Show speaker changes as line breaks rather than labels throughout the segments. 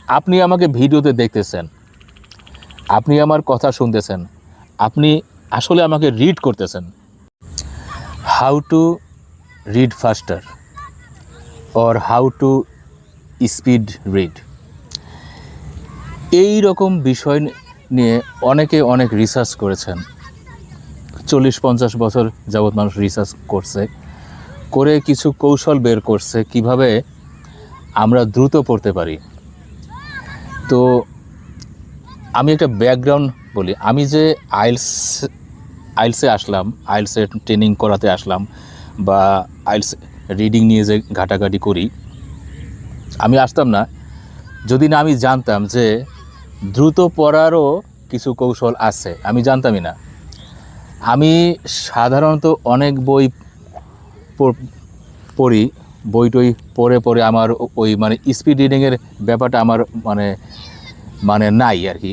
আপনি আমাকে ভিডিওতে দেখতেছেন, আপনি আমার কথা শুনতেছেন, আপনি আসলে আমাকে রিড করতেছেন। How to read ফাস্টার or how to speed read, এই রকম বিষয় নিয়ে অনেকে অনেক রিসার্চ করেছেন। 40-50 বছর যাবৎ মানুষ রিসার্চ করছে, করে কিছু কৌশল বের করছে কিভাবে আমরা দ্রুত পড়তে পারি। তো আমি একটা ব্যাকগ্রাউন্ড বলি। আমি যে আইলসে আসলাম, আইলসে ট্রেনিং করাতে আসলাম, বা আইলস রিডিং নিয়ে যে ঘাটাঘাটি করি, আমি আসতাম না যদি না আমি জানতাম যে দ্রুত পড়ারও কিছু কৌশল আছে। আমি জানতামই না। আমি সাধারণত অনেক বই পড়ি, বই টই পড়ে পড়ে আমার ওই মানে স্পিড রিডিংয়ের ব্যাপারটা আমার মানে নাই আর কি,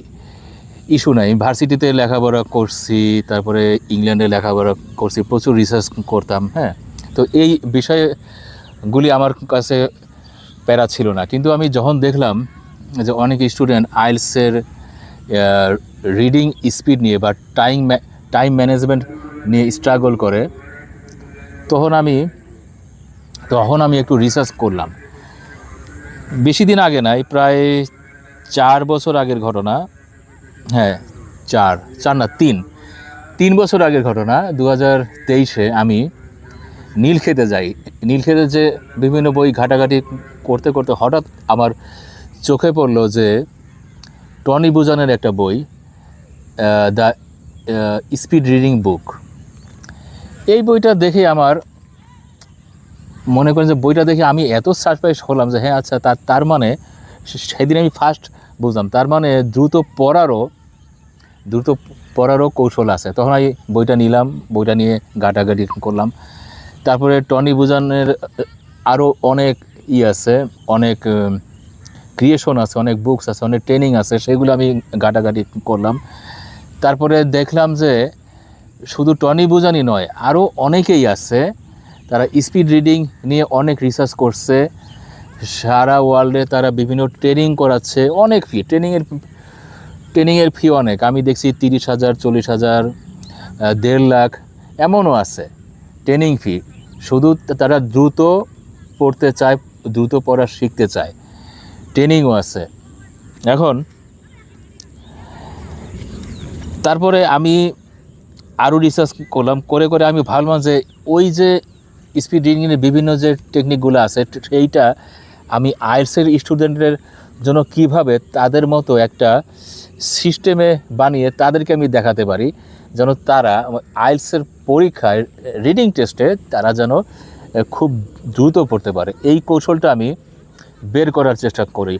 ইস্যু নাই। ভার্সিটিতে লেখাপড়া করছি, তারপরে ইংল্যান্ডে লেখাপড়া করছি, প্রচুর রিসার্চ করতাম। হ্যাঁ, তো এই বিষয়গুলি আমার কাছে প্যারা ছিল না। কিন্তু আমি যখন দেখলাম যে অনেক স্টুডেন্ট আইলসের রিডিং স্পিড নিয়ে বা টাইম ম্যানেজমেন্ট নিয়ে স্ট্রাগল করে, তখন আমি একটু রিসার্চ করলাম। বেশি দিন আগে নাই, প্রায় 4 বছর আগের ঘটনা। হ্যাঁ, 4 না 3 বছর আগের ঘটনা। 2023-এ আমি নীলক্ষেতে যাই। নীলক্ষেতে যে বিভিন্ন বই ঘাটাঘাটি করতে করতে হঠাৎ আমার চোখে পড়লো যে টনি বুজানের একটা বই, দ্য স্পিড রিডিং বুক। এই বইটা দেখে আমার মনে করেন যে বইটা দেখে আমি এত সারপ্রাইজ হলাম যে হ্যাঁ আচ্ছা, তার মানে সেদিন আমি ফার্স্ট বুঝলাম তার মানে দ্রুত পড়ারও কৌশল আছে। তখন আমি বইটা নিলাম, বইটা নিয়ে ঘাটাঘাটি করলাম। তারপরে টনি বুজানের আরও অনেক আছে, অনেক ক্রিয়েশন আছে, অনেক বুকস আছে, অনেক ট্রেনিং আছে, সেগুলো আমি ঘাটাঘাটি করলাম। তারপরে দেখলাম যে শুধু টনি বুজানি নয়, আরও অনেকেই আছে, তারা স্পিড রিডিং নিয়ে অনেক রিসার্চ করছে। সারা ওয়ার্ল্ডে তারা বিভিন্ন ট্রেনিং করাচ্ছে। অনেক ফি, ট্রেনিংয়ের ফি অনেক। আমি দেখছি 30,000, 40,000, 1.5 লাখ এমনও আছে ট্রেনিং ফি। শুধু তারা দ্রুত পড়তে চায়, দ্রুত পড়া শিখতে চায়, ট্রেনিংও আছে। এখন তারপরে আমি আরও রিসার্চ করলাম, করে আমি ভাবলাম যে ওই যে স্পিড রিডিংয়ের বিভিন্ন যে টেকনিকগুলো আছে, সেইটা আমি আইএলটিএসের স্টুডেন্টদের জন্য কিভাবে তাদের মতো একটা সিস্টেমে বানিয়ে তাদেরকে আমি দেখাতে পারি, যেন তারা আইএলটিএসের পরীক্ষায় রিডিং টেস্টে তারা যেন খুব দ্রুত পড়তে পারে। এই কৌশলটা আমি বের করার চেষ্টা করি।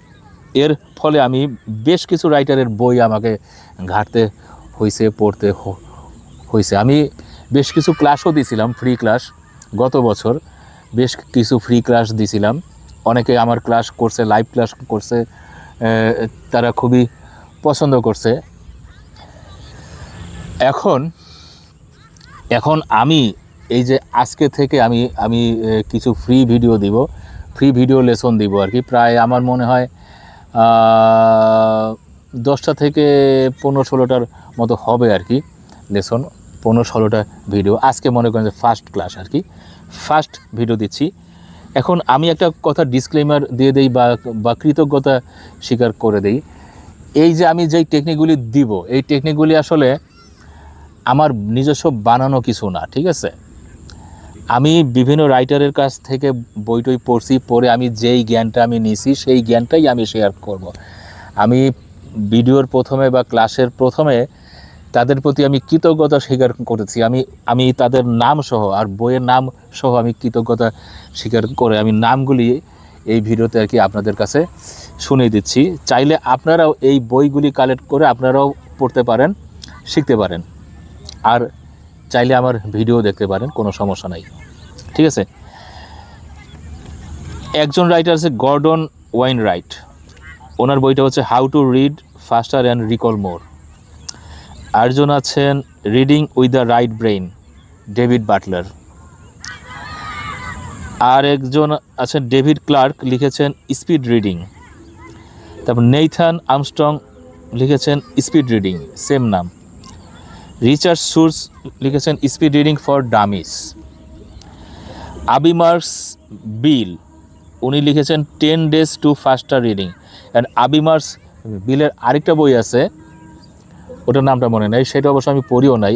এর ফলে আমি বেশ কিছু রাইটারের বই আমাকে ঘাঁটতে হয়েছে, পড়তে হয়েছে। আমি বেশ কিছু ক্লাসও দিয়েছিলাম, ফ্রি ক্লাস। গত বছর বেশ কিছু ফ্রি ক্লাস দিয়েছিলাম। অনেকে আমার ক্লাস করছে, লাইভ ক্লাস করছে, তারা খুবই পছন্দ করছে। এখন আমি এই যে আজকে থেকে আমি কিছু ফ্রি ভিডিও দিব, ফ্রি ভিডিও লেসন দিব আর কি। প্রায় আমার মনে হয় 10টা থেকে 15-16টার মতো হবে আর কি লেসন, 15-16টা ভিডিও। আজকে মনে করেন যে ফার্স্ট ক্লাস আর কি, ফার্স্ট ভিডিও দিচ্ছি। এখন আমি একটা কথা ডিসক্লেমার দিয়ে দেই বা কৃতজ্ঞতা স্বীকার করে দেই। এই যে আমি যেই টেকনিকগুলি দিব, এই টেকনিকগুলি আসলে আমার নিজস্ব বানানো কিছু না, ঠিক আছে? আমি বিভিন্ন রাইটারের কাছ থেকে বইটই পড়ছি, পড়ে আমি যেই জ্ঞানটা আমি নিছি সেই জ্ঞানটাই আমি শেয়ার করব। আমি ভিডিওর প্রথমে বা ক্লাসের প্রথমে তাদের প্রতি আমি কৃতজ্ঞতা স্বীকার করেছি। আমি তাদের নাম সহ আর বইয়ের নাম সহ আমি কৃতজ্ঞতা স্বীকার করে আমি নামগুলি এই ভিডিওতে আর কি আপনাদের কাছে শুনিয়ে দিচ্ছি। চাইলে আপনারাও এই বইগুলি কালেক্ট করে আপনারাও পড়তে পারেন, শিখতে পারেন, আর চাইলে আমার ভিডিও দেখতে পারেন, কোনো সমস্যা নাই, ঠিক আছে? একজন রাইটার আছে গর্ডন ওয়াইনরাইট, ওনার বইটা হচ্ছে how to read faster and recall more. আরেকজন আছেন reading with the right brain, David Butler. আর একজন আছেন ডেভিড ক্লার্ক, লিখেছেন স্পিড রিডিং। তারপর নেইথান আর্মস্ট্রং লিখেছেন স্পিড রিডিং, সেম নাম। রিচার্ড সুরস লিখেছেন speed reading for dummies. Abby Marks Beale উনি লিখেছেন 10 days to faster reading। And Abby Marks বিলের আরেকটা বই আছে, ওটার নামটা মনে নেই, সেটা অবশ্য আমি পড়িও নাই।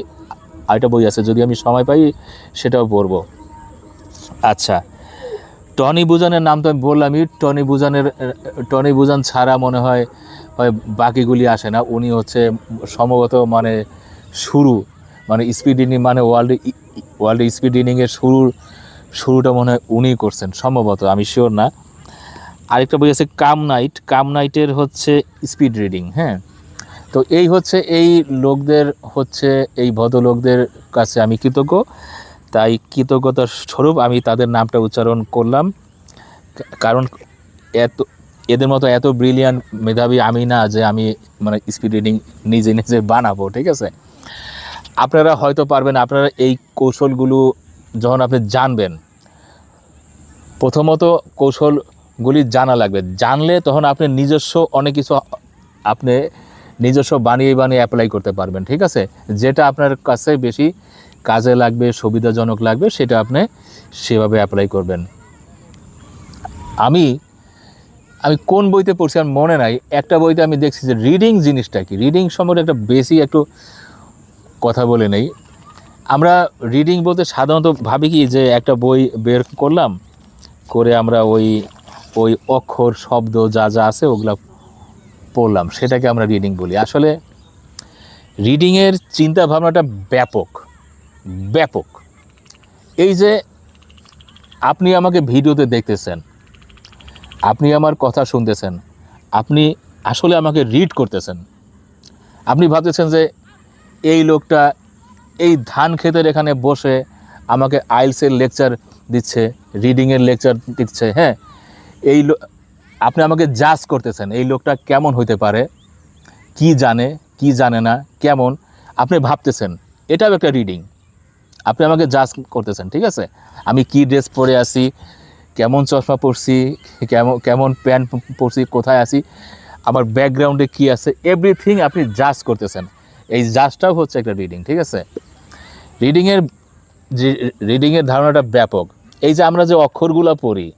আরেকটা বই আছে, যদি আমি সময় পাই সেটাও পড়বো। আচ্ছা, টনি বুজানের নাম তো আমি বললামই। টনি বুজান ছাড়া মনে হয় বাকিগুলি আসে না। উনি হচ্ছে সম্ভবত মানে স্পিড রিডিং মানে ওয়ার্ল্ড স্পিড রিডিংয়ের শুরুটা মনে হয় উনিই করছেন সম্ভবত, আমি শিওর না। আরেকটা বই আছে কাম নাইটের হচ্ছে স্পিড রিডিং। হ্যাঁ, তো এই হচ্ছে এই লোকদের হচ্ছে এই ভদ্রলোকদের কাছে আমি কৃতজ্ঞ, তাই কৃতজ্ঞতার স্বরূপ আমি তাদের নামটা উচ্চারণ করলাম। কারণ এদের মতো এত ব্রিলিয়ান্ট মেধাবী আমি না যে আমি মানে স্পিড রিডিং নিজে নিজে বানাবো, ঠিক আছে। আপনারা হয়তো পারবেন। আপনারা এই কৌশলগুলো যখন আপনি জানবেন, প্রথমত কৌশলগুলি জানা লাগবে। জানলে তখন আপনি নিজস্ব অনেক কিছু আপনি নিজস্ব বানিয়ে অ্যাপ্লাই করতে পারবেন, ঠিক আছে। যেটা আপনার কাছে বেশি কাজে লাগবে, সুবিধাজনক লাগবে, সেটা আপনি সেভাবে অ্যাপ্লাই করবেন। আমি কোন বইতে পড়ছি আমার মনে নাই, একটা বইতে আমি দেখছি যে রিডিং জিনিসটা কি, রিডিং সম্পর্কে একটা বেশি একটু কথা বলে নেই। আমরা রিডিং বলতে সাধারণত ভাবি কি যে একটা বই বের করলাম, করে আমরা ওই অক্ষর শব্দ যা যা আছে ওগুলা পড়লাম, সেটাকে আমরা রিডিং বলি। আসলে রিডিংয়ের চিন্তা ভাবনাটা ব্যাপক। এই যে আপনি আমাকে ভিডিওতে দেখতেছেন, আপনি আমার কথা শুনতেছেন, আপনি আসলে আমাকে রিড করতেছেন। আপনি ভাবতেছেন যে এই লোকটা এই ধান ক্ষেতের এখানে বসে আমাকে আইলসের লেকচার দিচ্ছে, রিডিংয়ের লেকচার দিচ্ছে। হ্যাঁ, আপনি আমাকে জাজ করতেছেন এই লোকটা কেমন হইতে পারে, কি জানে কি জানে না, কেমন আপনি ভাবতেছেন, এটাও একটা রিডিং। আপনি আমাকে জাজ করতেছেন, ঠিক আছে। আমি কি ড্রেস পরে আছি, কেমন চশমা পরছি, কেমন প্যান্ট পরছি, কোথায় আছি, আমার ব্যাকগ্রাউন্ডে কি আছে, এভরিথিং আপনি জাজ করতেছেন। এই জাজটাও হচ্ছে একটা রিডিং, ঠিক আছে। রিডিংয়ের ধারণাটা ব্যাপক। এই যে আমরা যে অক্ষরগুলো পড়ি,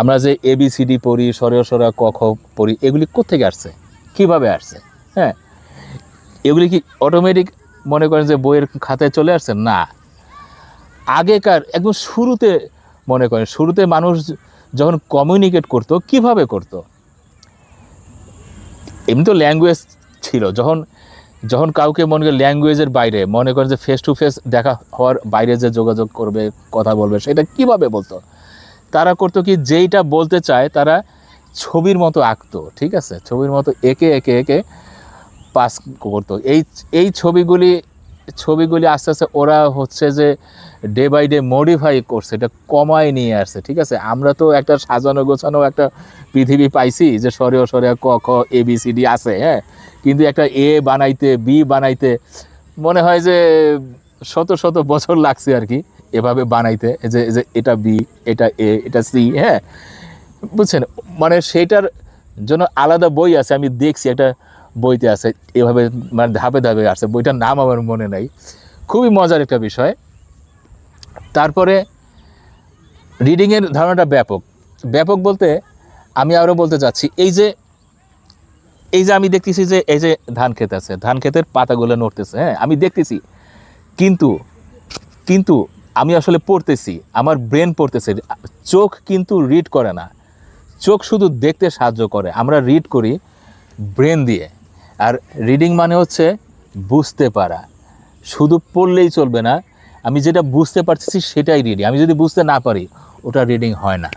আমরা যে ABCD পড়ি, সরেয়া ক খ পড়ি, এগুলি কোত্থেকে আসছে, কিভাবে আসছে? হ্যাঁ, এগুলি কি অটোমেটিক মনে করেন যে বইয়ের খাতায় চলে আসছে? না, আগেকার একদম শুরুতে মানুষ যখন কমিউনিকেট করতো, কিভাবে করতো? এমনি তো ল্যাঙ্গুয়েজ ছিল, যখন কাউকে মনে করেন ল্যাঙ্গুয়েজের বাইরে মনে করেন যে ফেস টু ফেস দেখা হওয়ার বাইরে যে যোগাযোগ করবে, কথা বলবে, সেটা কিভাবে বলতো? তারা করতো কি, যেইটা বলতে চায় তারা ছবির মতো আঁকতো, ঠিক আছে। ছবির মতো একে পাস করতো। এই ছবিগুলি আস্তে আস্তে ওরা হচ্ছে যে ডে বাই ডে মডিফাই করছে, এটা কমায় নিয়ে আসছে, ঠিক আছে। আমরা তো একটা সাজানো গোছানো একটা পৃথিবী পাইছি যে সরেয়া ক খ ABCD আছে। হ্যাঁ, কিন্তু একটা A বানাইতে, B বানাইতে মনে হয় যে শত বছর লাগছে আর কি, এভাবে বানাইতে, যে এটা B, এটা A, এটা C। হ্যাঁ, বুঝছেন, মানে সেইটার জন্য আলাদা বই আছে, আমি দেখছি একটা বইতে আছে এভাবে, মানে ধাপে আছে। বইটার নাম আমার মনে নাই, খুবই মজার একটা বিষয়। তারপরে রিডিংয়ের ধারণাটা ব্যাপক বলতে আমি আরও বলতে চাচ্ছি, এই যে আমি দেখতেছি যে এই যে ধান ক্ষেত আছে, ধান ক্ষেতের পাতাগুলো নড়তেছে। হ্যাঁ, আমি দেখতেছি, কিন্তু আমি আসলে পড়তেছি, আমার ব্রেন পড়তেছে। চোখ কিন্তু রিড করে না, চোখ শুধু দেখতে সাহায্য করে। আমরা রিড করি ব্রেন দিয়ে। আর রিডিং মানে হচ্ছে বুঝতে পারা, শুধু পড়লেই চলবে না, আমি যেটা বুঝতে পারতেছি সেটাই রিডিং। আমি যদি বুঝতে না পারি, ওটা রিডিং হয় না।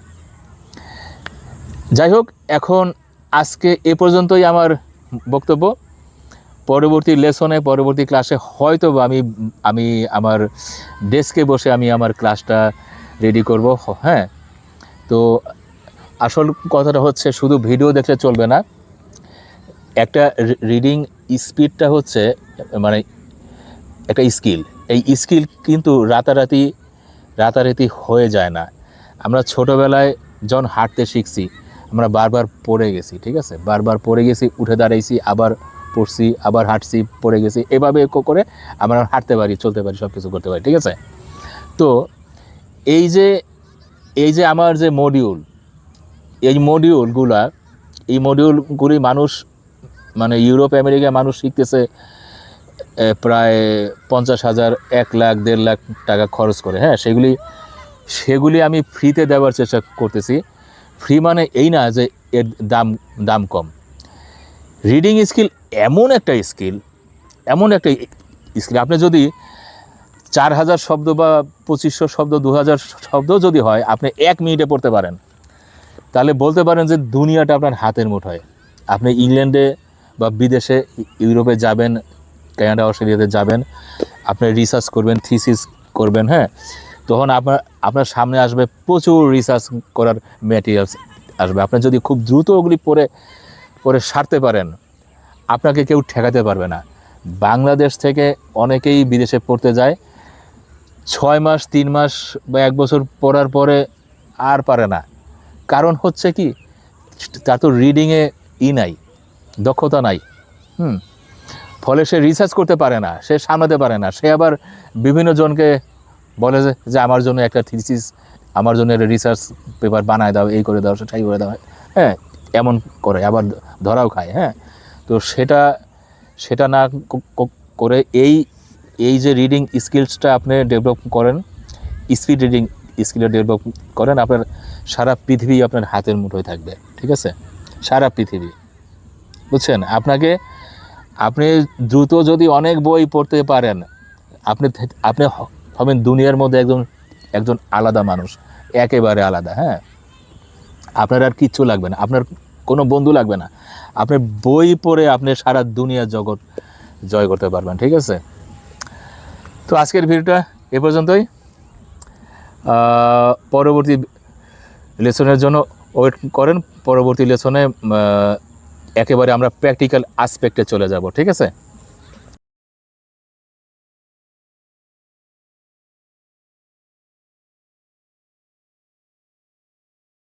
যাই হোক, এখন আজকে এ পর্যন্তই আমার বক্তব্য। পরবর্তী লেসনে, পরবর্তী ক্লাসে হয়তো আমি আমার ডেস্কে বসে আমি আমার ক্লাসটা রেডি করব। হ্যাঁ, তো আসল কথাটা হচ্ছে শুধু ভিডিও দেখলে চলবে না। একটা রিডিং স্পিডটা হচ্ছে মানে একটা স্কিল। এই স্কিল কিন্তু রাতারাতি হয়ে যায় না। আমরা ছোটোবেলায় যখন হাঁটতে শিখছি, আমরা বারবার পড়ে গেছি, ঠিক আছে, বারবার পড়ে গেছি, উঠে দাঁড়াইছি, আবার পড়ছি, আবার হাঁটছি, পড়ে গেছি, এভাবে করে আমরা হাঁটতে পারি, চলতে পারি, সব কিছু করতে পারি, ঠিক আছে। তো এই যে আমার যে মডিউল, এই মডিউলগুলি মানুষ মানে ইউরোপ আমেরিকায় মানুষ শিখতেছে প্রায় 50,000, 1 লাখ, 1.5 লাখ টাকা খরচ করে। হ্যাঁ, সেগুলি আমি ফ্রিতে দেওয়ার চেষ্টা করতেছি। ফ্রি মানে এই না যে এর দাম কম। রিডিং স্কিল এমন একটা স্কিল, আপনি যদি 4,000 শব্দ বা 2,500 শব্দ, 2,000 শব্দ যদি হয়, আপনি 1 মিনিটে পড়তে পারেন, তাহলে বলতে পারেন যে দুনিয়াটা আপনার হাতের মুঠোয়। আপনি ইংল্যান্ডে বা বিদেশে, ইউরোপে যাবেন, কানাডা, অস্ট্রেলিয়াতে যাবেন, আপনি রিসার্চ করবেন, থিসিস করবেন, হ্যাঁ, তখন আপনার সামনে আসবে প্রচুর রিসার্চ করার ম্যাটেরিয়ালস আসবে। আপনি যদি খুব দ্রুত ওগুলি পড়ে সারতে পারেন, আপনাকে কেউ ঠেকাতে পারবে না। বাংলাদেশ থেকে অনেকেই বিদেশে পড়তে যায়, 6 মাস, 3 মাস বা 1 বছর পড়ার পরে আর পারে না। কারণ হচ্ছে কি, তার তো রিডিংয়ে নাই, দক্ষতা নাই। ফলে সে রিসার্চ করতে পারে না, সে সামলাতে পারে না। সে আবার বিভিন্ন জনকে বলে যে আমার জন্য একটা থিসিস, আমার জন্য একটা রিসার্চ পেপার বানায় দাও, এই করে দাও, সেটাই করে দাও, হ্যাঁ, এমন করে, আবার ধরাও খায়। হ্যাঁ, তো সেটা না করে এই যে রিডিং স্কিলসটা আপনি ডেভেলপ করেন, স্পিড রিডিং স্কিলটা ডেভেলপ করেন, আপনার সারা পৃথিবী আপনার হাতের মুঠোয় থাকবে, ঠিক আছে, সারা পৃথিবী, বুঝছেন। আপনি দ্রুত যদি অনেক বই পড়তে পারেন, আপনি হবেন দুনিয়ার মধ্যে একজন আলাদা মানুষ, একেবারে আলাদা। হ্যাঁ, আপনার আর কিচ্ছু লাগবে না, আপনার কোনো বন্ধু লাগবে না, আপনি বই পড়ে আপনি সারা দুনিয়ার জগৎ জয় করতে পারবেন, ঠিক আছে। তো আজকের ভিডিওটা এ পর্যন্তই। পরবর্তী লেসনের জন্য ওয়েট করেন। পরবর্তী লেসনে একেবারে আমরা প্র্যাকটিক্যাল আসপেক্টে চলে যাব, ঠিক আছে।